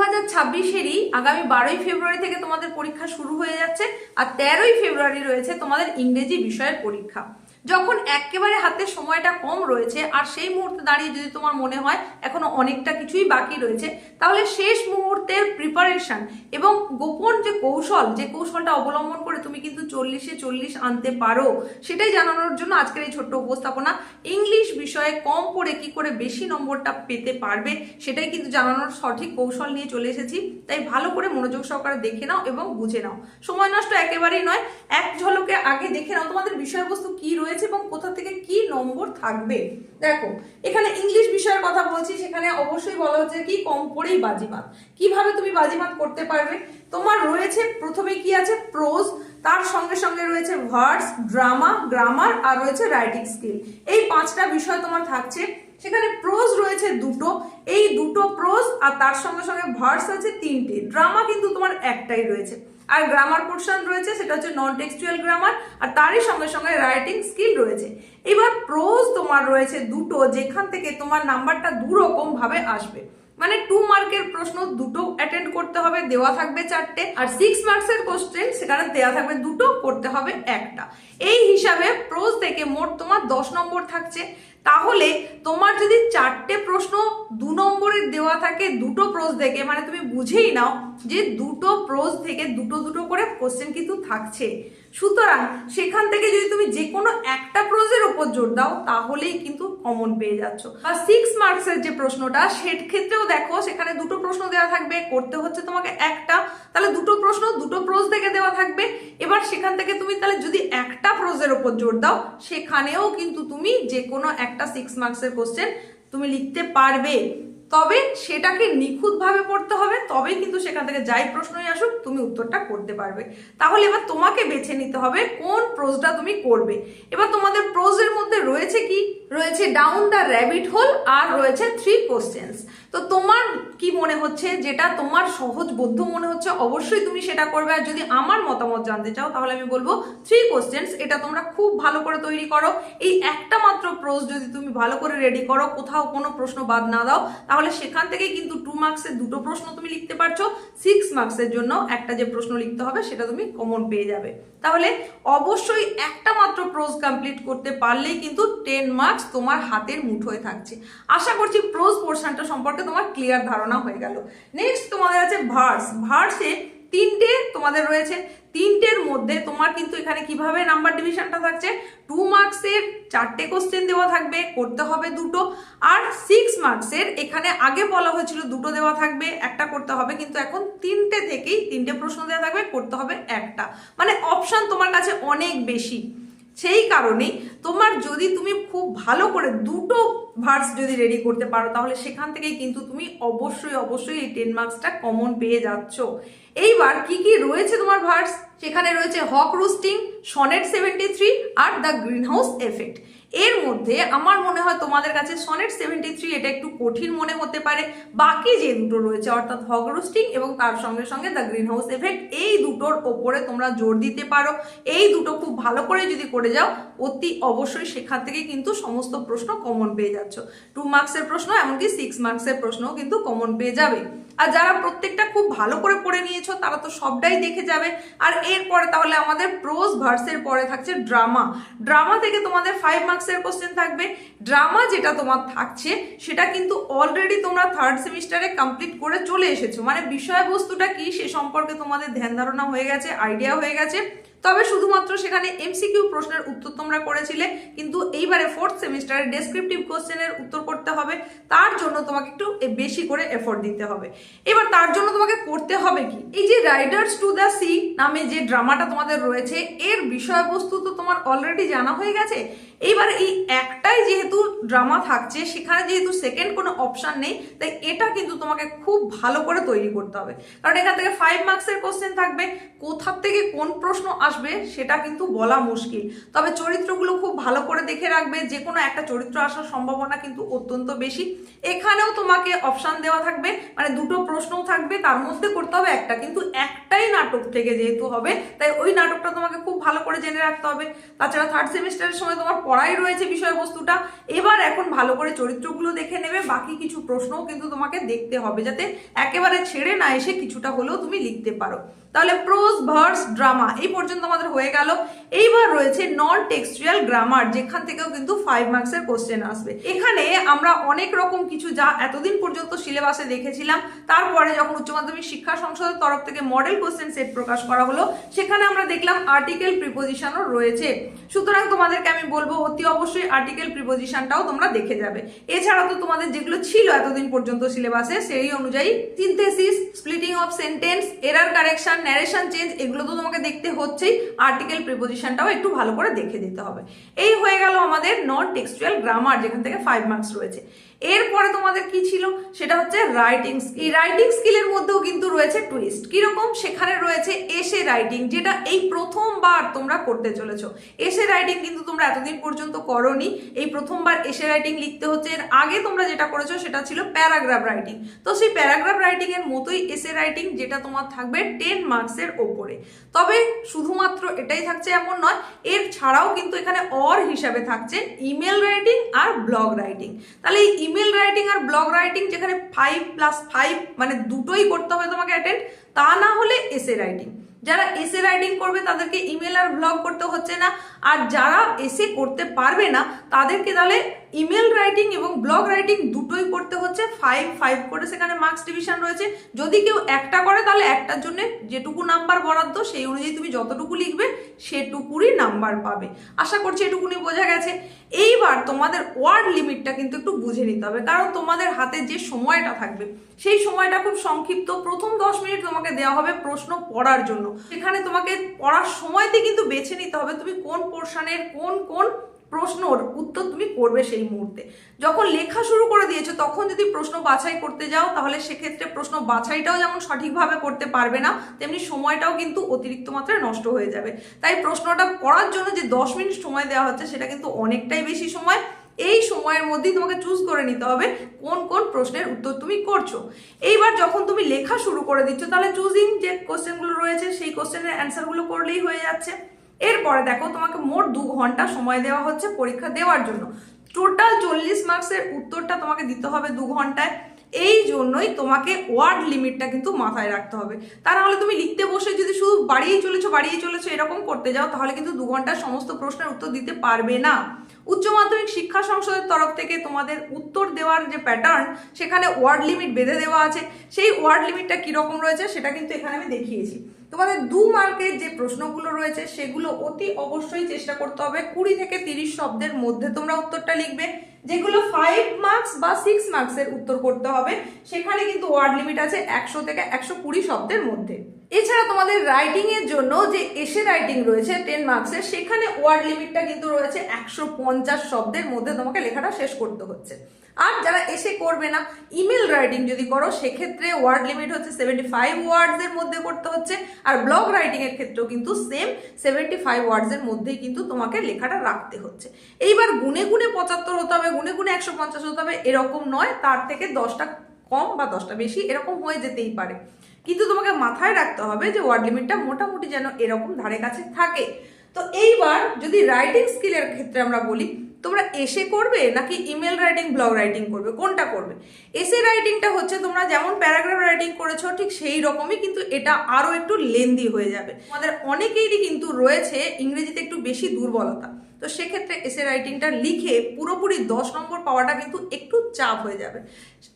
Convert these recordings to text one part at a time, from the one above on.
2026-এরই আগামী 12ই ফেব্রুয়ারি থেকে তোমাদের পরীক্ষা শুরু হয়ে যাচ্ছে আর 13ই ফেব্রুয়ারি রয়েছে তোমাদের ইংরেজি বিষয়ের পরীক্ষা। যখন একেবারে হাতে সময়টা কম রয়েছে আর সেই মুহূর্তে দাঁড়িয়ে যদি তোমার মনে হয় এখনো অনেকটা কিছুই বাকি রয়েছে, তাহলে শেষ মুহূর্তের প্রিপারেশন এবং গোপন যে কৌশলটা অবলম্বন করে তুমি কিন্তু 40-এ 40 আনতে পারো, সেটাই জানানোর জন্য আজকের এই ছোট্ট উপস্থাপনা। ইংলিশ বিষয়ে কম পড়ে কি করে বেশি নম্বরটা পেতে পারবে সেটাই কিন্তু জানানোর সঠিক কৌশল নিয়ে চলে এসেছি। তাই ভালো করে মনোযোগ সহকারে দেখে নাও এবং বুঝে নাও, সময় নষ্ট একেবারেই নয়। এক ঝলকে আগে দেখে নাও তোমাদের বিষয়বস্তু কি রয়েছে এবং কোথা থেকে কি নম্বর থাকবে। দেখো, এখানে ইংলিশ বিষয়ের কথা বলছি, সেখানে অবশ্যই বলা হচ্ছে কি কম পড়েই বাজিমাত। কিভাবে তুমি বাজিমাত করতে পারবে? তোমার রয়েছে প্রথমে কি আছে, প্রোজ, তার সঙ্গে সঙ্গে রয়েছে ভার্স, ড্রামা, গ্রামার আর রয়েছে রাইটিং স্কিল। এই 5টা বিষয় তোমার থাকছে। সেখানে প্রোজ রয়েছে 2টো, এই 2টো প্রোজ আর তার সঙ্গে সঙ্গে ভার্স আছে 3টে, ড্রামা কিন্তু তোমার একটাই রয়েছে। আর গ্রামার পোর্শন রয়েছে, সেটা হচ্ছে নন টেক্সচুয়াল গ্রামার, আর তারই সঙ্গে সঙ্গে রাইটিং স্কিল রয়েছে। এবার প্রোজ তোমার রয়েছে 2টো, যেখান থেকে তোমার নাম্বারটা 2 রকম ভাবে আসবে। মানে 2 মার্কের প্রশ্ন 2টো অ্যাটেন্ড করতে হবে, দেওয়া থাকবে 4টে, আর 6 মার্কসের কোশ্চেন সেখানে দেওয়া থাকবে 2টো, করতে হবে 1টা। এই হিসাবে প্রোজ থেকে মোট তোমার 10 নম্বর থাকছে। তাহলে তোমার যদি 4টে প্রশ্ন 2 নম্বরের দেওয়া থাকে 2টো প্রোজ থেকে, মানে তুমি বুঝেই নাও যে 2টো প্রোজ থেকে 2টো করে কোশ্চেন কিন্তু থাকছে। সুতরাং সেখান থেকে যদি তুমি যে কোনো একটা প্রোজের উপর জোর দাও তাহলেই কিন্তু কমন পেয়ে যাচ্ছ। আর 6 মার্কসের যে প্রশ্নটা, সেট ক্ষেত্রেও দেখো সেখানে 2টো প্রশ্ন দেওয়া থাকবে, করতে হচ্ছে তোমাকে 1টা, তাহলে 2টো প্রশ্ন 2টো প্রোজ থেকে দেওয়া থাকবে। এবার সেখান থেকে তুমি তাহলে যদি একটা প্রোজের উপর জোর দাও, সেখানেও কিন্তু তুমি যে কোনো একটা 6 মার্কসের কোশ্চেন তুমি লিখতে পারবে। তবে সেটাকে নিখুঁতভাবে পড়তে হবে, তবেই কিন্তু সেখান থেকে যাই প্রশ্নই আসুক তুমি উত্তরটা করতে পারবে। তাহলে এবার তোমাকে বেছে নিতে হবে কোন প্রোজটা তুমি করবে। এবার তোমাদের প্রোজের মধ্যে রয়েছে কি, রয়েছে ডাউন দ্য র্যাবিট হোল আর রয়েছে 3 কোশ্চেন্স। তো তোমার কি মনে হচ্ছে, যেটা তোমার সহজবোধ্য মনে হচ্ছে অবশ্যই তুমি সেটা করবে। আর যদি আমার মতামত জানতে চাও তাহলে আমি বলবো 3 কোশ্চেন্স এটা তোমরা খুব ভালো করে তৈরি করো। এই একটা মাত্র প্রোজ যদি তুমি ভালো করে রেডি করো, কোথাও কোনো প্রশ্ন বাদ না দাও, তাহলে সেখান থেকে কিন্তু 2 মার্কসের 2টো প্রশ্ন তুমি লিখতে পারছো। 6 মার্কসের জন্য একটা যে প্রশ্ন লিখতে হবে সেটা তুমি কমন পেয়ে যাবে। তাহলে অবশ্যই একটা মাত্র প্রোজ কমপ্লিট করতে পারলেই কিন্তু 10 মার্কস তোমার হাতের মুঠোয় থাকছে। আশা করছি প্রোজ পোর্শনটা সম্পর্কে তোমার ক্লিয়ার ধারণা হয়ে গেল। নেক্সট তোমাদের আছে ভার্স। ভার্সে 3টে তোমাদের রয়েছে, 3টের মধ্যে তোমার কিন্তু এখানে কিভাবে নাম্বার ডিভিশনটা থাকছে, 2 মার্কসের 4টে কোশ্চেন দেওয়া থাকবে, করতে হবে 2টো, আর 6 মার্কসের এখানে আগে বলা হয়েছিল 2টো দেওয়া থাকবে, একটা করতে হবে, কিন্তু এখন 3টে থেকেই 3টে প্রশ্ন দেওয়া থাকবে, করতে হবে 1টা। মানে অপশন তোমার কাছে অনেক বেশি। সেই কারণেই তোমার যদি তুমি খুব ভালো করে 2টো ভার্স যদি রেডি করতে পারো, তাহলে সেখান থেকেই কিন্তু তুমি অবশ্যই এই 10 মার্কসটা কমন পেয়ে যাচ্ছ। এইবার কি কি রয়েছে তোমার ভার্স, সেখানে রয়েছে হক রুস্টিং, সনেট 73 আর দ্য গ্রিন হাউস এফেক্ট। এর মধ্যে আমার মনে হয় তোমাদের কাছে সনেট 73 এটা একটু কঠিন মনে হতে পারে। বাকি যে 2টো রয়েছে অর্থাৎ হক রুস্টিং এবং তার সঙ্গে সঙ্গে দ্য গ্রিন হাউস এফেক্ট, এই 2টোর ওপরে তোমরা জোর দিতে পারো। এই 2টো খুব ভালো করে যদি করে যাও, অতি অবশ্যই সেখান থেকে কিন্তু সমস্ত প্রশ্ন কমন পেয়ে যাচ্ছ। 2 মার্কসের প্রশ্ন, এমনকি 6 মার্কসের প্রশ্নও কিন্তু কমন পেয়ে যাবে। আর যারা প্রত্যেকটা খুব ভালো করে পড়ে নিয়েছো তারা তো সবটাই দেখে যাবে। আর এরপরে তাহলে আমাদের প্রোজ ভার্সের পরে থাকছে ড্রামা। ড্রামা থেকে তোমাদের 5 মার্কসের কোশ্চেন থাকবে। ড্রামা যেটা তোমার থাকছে সেটা কিন্তু অলরেডি তোমরা 3rd সেমিস্টারে কমপ্লিট করে চলে এসেছো, মানে বিষয়বস্তুটা কি সে সম্পর্কে তোমাদের ধ্যান ধারণা হয়ে গেছে, আইডিয়া হয়ে গেছে। তবে শুধুমাত্র সেখানে এমসিকিউ প্রশ্নের উত্তর তোমরা করেছিলে, কিন্তু এইবারে 4th সেমিস্টারে ডেসক্রিপটিভ কোশ্চেনের উত্তর করতে হবে। তার জন্য তোমাকে একটু বেশি করে এফোর্ট দিতে হবে। এবার তার জন্য তোমাকে করতে হবে কি, এই যে রাইডার্স টু দ্য সি নামে যে ড্রামাটা তোমাদের রয়েছে, এর বিষয়বস্তু তো তোমার অলরেডি জানা হয়ে গেছে। এইবার এই একটাই যেহেতু ড্রামা থাকছে, সেখানে যেহেতু সেকেন্ড কোনো অপশন নেই, তাই এটা কিন্তু তোমাকে খুব ভালো করে তৈরি করতে হবে। কারণ এখান থেকে 5 মার্কসের কোশ্চেন থাকবে, কোথা থেকে কোন প্রশ্ন আসবে সেটা কিন্তু বলা মুশকিল। তবে চরিত্রগুলো খুব ভালো করে দেখে রাখবে, যে কোনো একটা চরিত্র আসার সম্ভাবনা কিন্তু অত্যন্ত বেশি। এখানেও তোমাকে অপশন দেওয়া থাকবে, মানে 2টো প্রশ্নও থাকবে, তার মধ্যে করতে হবে একটা, কিন্তু একটাই নাটক থেকে যেহেতু হবে, তাই ওই নাটকটা তোমাকে খুব ভালো করে জেনে রাখতে হবে। তাছাড়া 3rd সেমিস্টারের সময় তোমার পড়াই রয়েছে বিষয়বস্তুটা। এবার এখন ভালো করে চরিত্রগুলো দেখে নেবে, বাকি কিছু প্রশ্নও কিন্তু তোমাকে দেখতে হবে যাতে একেবারে ছেড়ে না এসে কিছুটা হলেও তুমি লিখতে পারো। তাহলে প্রোজ, ভার্স, ড্রামা এই পর্যন্ত আমাদের হয়ে গেল। এইবার রয়েছে নন টেক্সচুয়াল গ্রামার, যেখান থেকেও কিন্তু 5 মার্কসের কোশ্চেন আসবে। এখানে আমরা অনেক রকম কিছু যা এতদিন পর্যন্ত সিলেবাসে দেখেছিলাম, তারপরে যখন উচ্চ মাধ্যমিক শিক্ষা সংসদের তরফ থেকে মডেল কোশ্চেন সেট প্রকাশ করা হলো, সেখানে আমরা দেখলাম আর্টিকেল প্রিপোজিশনও রয়েছে। সুতরাং তোমাদেরকে আমি বলবো অতি অবশ্যই আর্টিকেল প্রিপোজিশনটাও তোমরা দেখে যাবে। এছাড়া তো তোমাদের যেগুলো ছিল এতদিন পর্যন্ত সিলেবাসে সেই অনুযায়ী synthesis, splitting of sentence, error correction, narration change, এগুলো তো তোমাকে দেখতে হচ্ছেই। আর্টিকেল প্রিপোজিশনটাও একটু ভালো করে দেখে দিতে হবে। এই হয়ে গেল আমাদের নন টেক্সচুয়াল গ্রামার, যেখান থেকে 5 মার্কস রয়েছে। এরপরে তোমাদের কি ছিল সেটা হচ্ছে রাইটিং স্কিল। এই রাইটিং স্কিলের মধ্যেও কিন্তু রয়েছে টুইস্ট। কিরকম? সেখানে রয়েছে এসে রাইটিং, যেটা এই প্রথমবার তোমরা করতে চলেছো। এসে রাইটিং কিন্তু তোমরা এতদিন পর্যন্ত করোনি, এই প্রথমবার এসে রাইটিং লিখতে হচ্ছে। এর আগে তোমরা যেটা করেছো সেটা ছিল প্যারাগ্রাফ রাইটিং। তো সেই প্যারাগ্রাফ রাইটিং এর মতোই এসে রাইটিং, যেটা তোমার থাকবে 10 মার্কসের ওপরে। তবে শুধুমাত্র এটাই থাকছে এমন নয়, এর ছাড়াও কিন্তু এখানে অর হিসাবে থাকছে ইমেল রাইটিং আর ব্লগ রাইটিং। তাহলে এই ইমেল রাইটিং আর ব্লগ রাইটিং, যেখানে 5+5 মানে দুটোই করতে হবে তোমাকে অ্যাটেন্ড, তা না হলে এসে রাইটিং। যারা এসে রাইটিং করবে তাদেরকে ইমেল আর ব্লগ করতে হচ্ছে না, আর যারা এসে করতে পারবে না তাদেরকে তাহলে ইমেল রাইটিং এবং ব্লগ রাইটিং দুটোই করতে হচ্ছে। 5 করে সেখানে মার্কস ডিভিশন রয়েছে। যদি কেউ একটা করে তাহলে একটার জন্য যেটুকু নাম্বার বরাদ্দ সেই অনুযায়ী তুমি যতটুকু লিখবে সেটুকুরই নাম্বার পাবে। আশা করছি এটুকুনি বোঝা গেছে। এইবার তোমাদের ওয়ার্ড লিমিটটা কিন্তু একটু বুঝে নিতে হবে, কারণ তোমাদের হাতে যে সময়টা থাকবে সেই সময়টা খুব সংক্ষিপ্ত। প্রথম 10 মিনিট তোমাকে দেওয়া হবে প্রশ্ন পড়ার জন্য। সেখানে তোমাকে পড়ার সময়তে কিন্তু বেছে নিতে হবে তুমি কোন পোর্শনের কোন প্রশ্নর উত্তর তুমি করবে সেই মুহূর্তে। যখন লেখা শুরু করে দিয়েছো তখন যদি প্রশ্ন বাছাই করতে যাও তাহলে সেক্ষেত্রে প্রশ্ন বাছাইটাও যেমন সঠিকভাবে করতে পারবে না, তেমনি সময়টাও কিন্তু অতিরিক্ত মাত্রায় নষ্ট হয়ে যাবে। তাই প্রশ্নটা পড়ার জন্য যে 10 মিনিট সময় দেওয়া হচ্ছে সেটা কিন্তু অনেকটাই বেশি সময়। এই সময়ের মধ্যেই তোমাকে চুজ করে নিতে হবে কোন প্রশ্নের উত্তর তুমি করছো। এইবার যখন তুমি লেখা শুরু করে দিচ্ছ তাহলে চুজিং যে কোশ্চেনগুলো রয়েছে সেই কোশ্চেনের অ্যান্সারগুলো করলেই হয়ে যাচ্ছে। এরপরে দেখো তোমাকে মোট 2 ঘন্টা সময় দেওয়া হচ্ছে পরীক্ষা দেওয়ার জন্য। টোটাল 40 মার্কসের উত্তরটা তোমাকে দিতে হবে 2 ঘন্টায়। এই জন্যই তোমাকে ওয়ার্ড লিমিটটা কিন্তু মাথায় রাখতে হবে। তা নাহলে তুমি লিখতে বসে যদি শুধু বাড়িয়েই চলেছো এরকম করতে যাও তাহলে কিন্তু 2 ঘন্টার সমস্ত প্রশ্নের উত্তর দিতে পারবে না। উচ্চ মাধ্যমিক শিক্ষা সংসদের তরফ থেকে তোমাদের উত্তর দেওয়ার যে প্যাটার্ন সেখানে ওয়ার্ড লিমিট বেঁধে দেওয়া আছে। সেই ওয়ার্ড লিমিটটা কিরকম রয়েছে সেটা কিন্তু এখানে আমি দেখিয়েছি। তোমাদের 2 মার্কের যে প্রশ্নগুলো রয়েছে সেগুলো অতি অবশ্যই চেষ্টা করতে হবে 20 থেকে 30 শব্দের মধ্যে তোমরা উত্তরটা লিখবে। যেগুলো 5 মার্কস বা 6 মার্কসের উত্তর করতে হবে সেখানে কিন্তু ওয়ার্ড লিমিট আছে 100 থেকে 120 শব্দের মধ্যে। এছাড়া তোমাদের রাইটিং এর জন্য যে এসে রাইটিং রয়েছে 10 মার্কসের, সেখানে ওয়ার্ড লিমিটটা কিন্তু রয়েছে 150 শব্দের মধ্যে তোমাকে লেখাটা শেষ করতে হচ্ছে। আর যারা এসে করবে না, ইমেল রাইটিং যদি করো সেক্ষেত্রে ওয়ার্ড লিমিট হচ্ছে 75 ওয়ার্ডস এর মধ্যে করতে হচ্ছে। আর ব্লগ রাইটিং এর ক্ষেত্রেও কিন্তু সেম 75 ওয়ার্ডস এর মধ্যেই কিন্তু তোমাকে লেখাটা রাখতে হচ্ছে। এইবার গুনে 75 হতে হবে, গুনে 150 হতে হবে এরকম নয়, তার থেকে 10টা কম বা 10টা বেশি এরকম হয়ে যেতেই পারে। কিন্তু তোমাকে মাথায় রাখতে হবে যে ওয়ার্ড লিমিটটা মোটামুটি যেন এরকম ধারে কাছে থাকে। তো এইবার যদি রাইটিং স্কিলের ক্ষেত্রে আমরা বলি, তোমরা এসে করবে নাকি ইমেল রাইটিং ব্লগ রাইটিং করবে, কোনটা করবে? এসে রাইটিংটা হচ্ছে তোমরা যেমন প্যারাগ্রাফ রাইটিং করেছো ঠিক সেই রকমই, কিন্তু এটা আরো একটু লেন্দি হয়ে যাবে। আমাদের অনেকেরই কিন্তু রয়েছে ইংরেজিতে একটু বেশি দুর্বলতা, তো সেক্ষেত্রে এসে রাইটিংটা লিখে পুরোপুরি 10 নম্বর পাওয়াটা কিন্তু একটু চাপ হয়ে যাবে।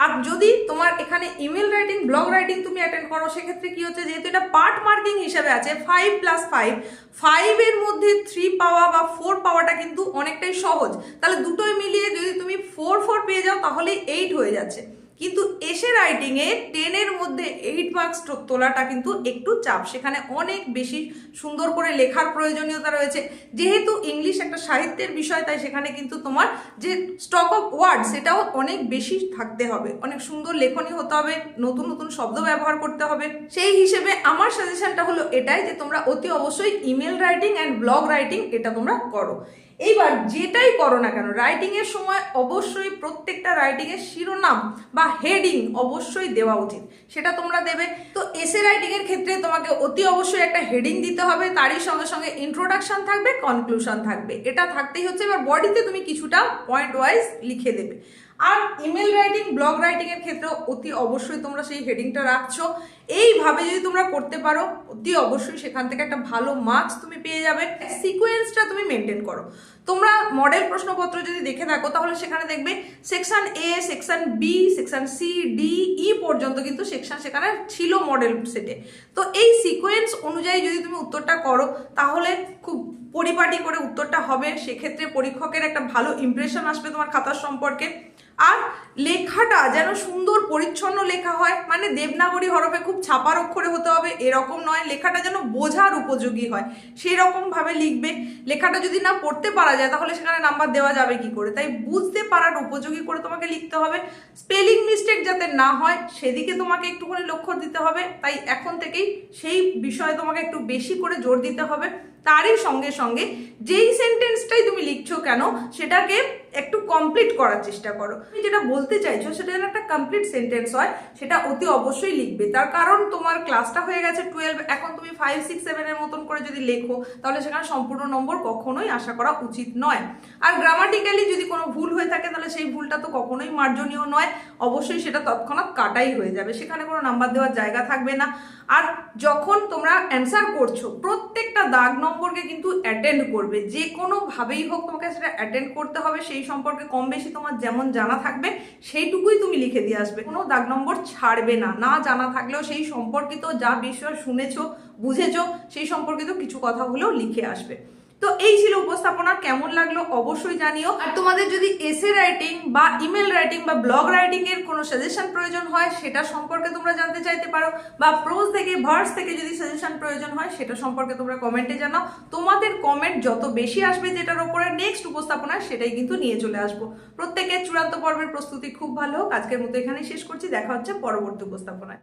আর যদি তোমার এখানে ইমেল রাইটিং ব্লগ রাইটিং তুমি অ্যাটেন্ড করো সেক্ষেত্রে কি হচ্ছে, যেহেতু এটা পার্ট মার্কিং হিসাবে আছে 5+5 এর মধ্যে 3 পাওয়া বা 4 পাওয়াটা কিন্তু অনেকটাই সহজ। তাহলে দুটোই মিলিয়ে যদি তুমি 4 পেয়ে যাও তাহলে 8 হয়ে যাচ্ছে। কিন্তু এসে রাইটিং এ 10 এর মধ্যে 8 মার্কস তোলাটা কিন্তু একটু চাপ, সেখানে অনেক বেশি সুন্দর করে লেখার প্রয়োজনীয়তা রয়েছে। যেহেতু ইংলিশ একটা সাহিত্যের বিষয় তাই সেখানে কিন্তু তোমার যে স্টক অফ ওয়ার্ড সেটাও অনেক বেশি থাকতে হবে, অনেক সুন্দর লেখনী হতে হবে, নতুন নতুন শব্দ ব্যবহার করতে হবে। সেই হিসেবে আমার সাজেশনটা হলো এটাই যে তোমরা অতি অবশ্যই email writing and blog writing এটা তোমরা করো। এইবার যেটাই করো না কেন রাইটিং এর সময় অবশ্যই প্রত্যেকটা রাইটিং এর শিরোনাম বা হেডিং অবশ্যই দেওয়া উচিত, সেটা তোমরা দেবে। তো এসে রাইটিং এর ক্ষেত্রে তোমাকে অতি অবশ্যই একটা হেডিং দিতে হবে, তারই সঙ্গে সঙ্গে ইন্ট্রোডাকশন থাকবে, কনক্লুশন থাকবে, এটা থাকতেই হচ্ছে। এবার বডিতে তুমি কিছুটা পয়েন্ট ওয়াইজ লিখে দেবে। আর ইমেল রাইটিং, ব্লগ রাইটিং এর ক্ষেত্রেও অতি অবশ্যই তোমরা সেই হেডিংটা রাখছো। এইভাবে যদি তোমরা করতে পারো অতি অবশ্যই সেখান থেকে একটা ভালো মার্কস তুমি পেয়ে যাবে। সিকোয়েন্সটা তুমি মেনটেন করো। তোমরা মডেল প্রশ্নপত্র যদি দেখে থাকো তাহলে সেখানে দেখবে section A, section B, section C, D, E পর্যন্ত কিন্তু সেকশন সেখানে ছিল মডেল সেটে। তো এই সিকোয়েন্স অনুযায়ী যদি তুমি উত্তরটা করো তাহলে খুব পরিপাটি করে উত্তরটা হবে, সেক্ষেত্রে পরীক্ষকের একটা ভালো ইমপ্রেশন আসবে তোমার খাতার সম্পর্কে। আর লেখাটা যেন সুন্দর পরিচ্ছন্ন লেখা হয়, মানে দেবনাগরী হরফে খুব ছাপার অক্ষরে হতে হবে এরকম নয়, লেখাটা যেন বোঝার উপযোগী হয় সেই রকম ভাবে লিখবে। লেখাটা যদি না পড়তে পারা যায় তাহলে সেখানে নাম্বার দেওয়া যাবে কি করে, তাই বুঝতে পারার উপযোগী করে তোমাকে লিখতে হবে। স্পেলিং মিস্টেক যাতে না হয় সেদিকে তোমাকে একটুখানি লক্ষ্য দিতে হবে, তাই এখন থেকেই সেই বিষয়ে তোমাকে একটু বেশি করে জোর দিতে হবে। তারই সঙ্গে সঙ্গে যেই সেন্টেন্সটাই তুমি লিখছো কেন সেটাকে একটু কমপ্লিট করার চেষ্টা করো। তুমি যেটা বলতে চাইছো সেটা যেন একটা কমপ্লিট সেন্টেন্স হয় সেটা অতি অবশ্যই লিখবে। তার কারণ তোমার ক্লাসটা হয়ে গেছে 12, এখন তুমি 5, 6, 7 এর মতন করে যদি লেখো তাহলে সেখানে সম্পূর্ণ নম্বর কখনোই আশা করা উচিত নয়। আর গ্রামাটিক্যালি যদি কোনো ভুল হয়ে থাকে তাহলে সেই ভুলটা তো কখনোই মার্জনীয় নয়, অবশ্যই সেটা তৎক্ষণাৎ কাটাই হয়ে যাবে, সেখানে কোনো নাম্বার দেওয়ার জায়গা থাকবে না। আর যখন তোমরা অ্যান্সার করছো প্রত্যেকটা দাগ নম্বরকে কিন্তু অ্যাটেন্ড করবে, যে কোনোভাবেই হোক তোমাকে সেটা অ্যাটেন্ড করতে হবে। সেই সম্পর্কে কম বেশি তোমার যেমন জানা থাকবে সেইটুকুই তুমি লিখে দিয়ে আসবে, কোনো দাগ নম্বর ছাড়বে না। না জানা থাকলেও সেই সম্পর্কিত যা বিষয় শুনেছো বুঝেছো সেই সম্পর্কিত কিছু কথা হলেও লিখে আসবে। তো এই ছিল উপস্থাপনা, কেমন লাগলো অবশ্যই জানিও। আর তোমাদের যদি এসে রাইটিং বা ইমেল রাইটিং বা ব্লগ রাইটিং এর কোনো সাজেশন প্রয়োজন হয় সেটা সম্পর্কে তোমরা জানতে চাইতে পারো, বা প্রোজ থেকে ভার্স থেকে যদি সাজেশন প্রয়োজন হয় সেটা সম্পর্কে তোমরা কমেন্টে জানাও। তোমাদের কমেন্ট যত বেশি আসবে যেটার উপরে নেক্সট উপস্থাপনা সেটাই কিন্তু নিয়ে চলে আসবো। প্রত্যেকের চূড়ান্ত পর্বের প্রস্তুতি খুব ভালো হোক। আজকের মতো এখানেই শেষ করছি, দেখা হচ্ছে পরবর্তী উপস্থাপনায়।